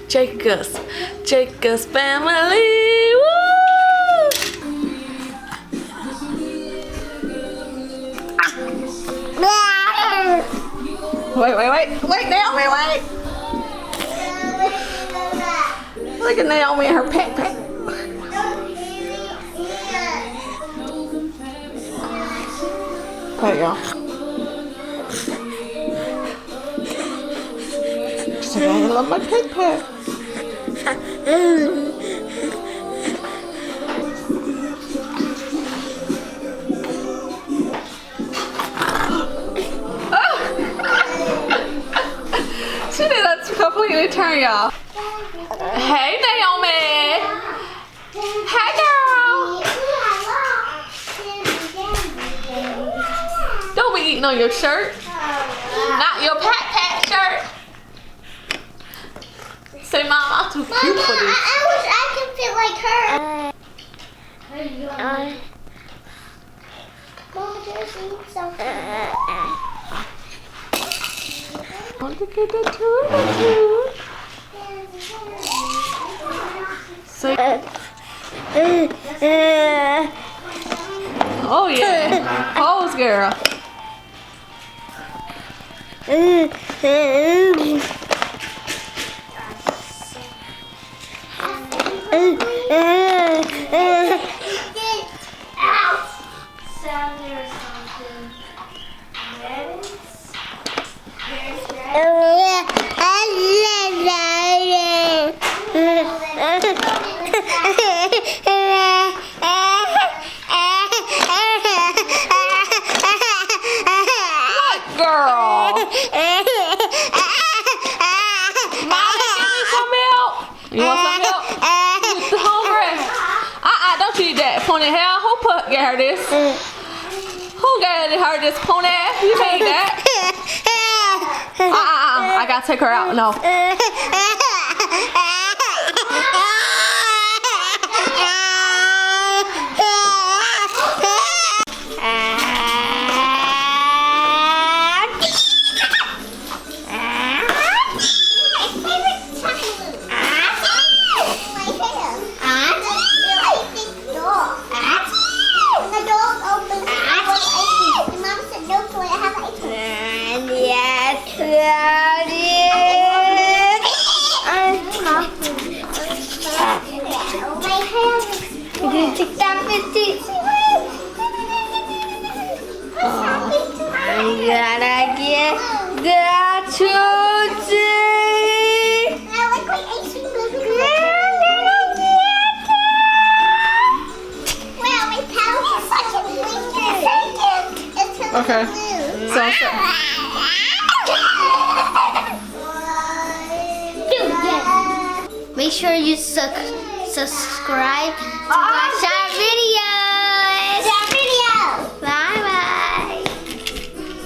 Jacob's family. Woo! Wait, Naomi, wait. Look at Naomi and her pet. There you go. So I love my pet. She did that completely turn y'all. Hey Naomi. Hey girl. Don't be eating on your shirt. Not your pat shirt. Say, Mom, I'm too cute for this. I wish I could fit like her. Mama, there's something. I want to get that too. So, oh yeah, pose, girl. You want some milk? You hungry? Don't you eat that pony hair. Who gave her this? Who gave her this pony hair? You can't eat that. I gotta take her out. No. Gotta get the tootsie. Okay. So make sure you subscribe to watch our video.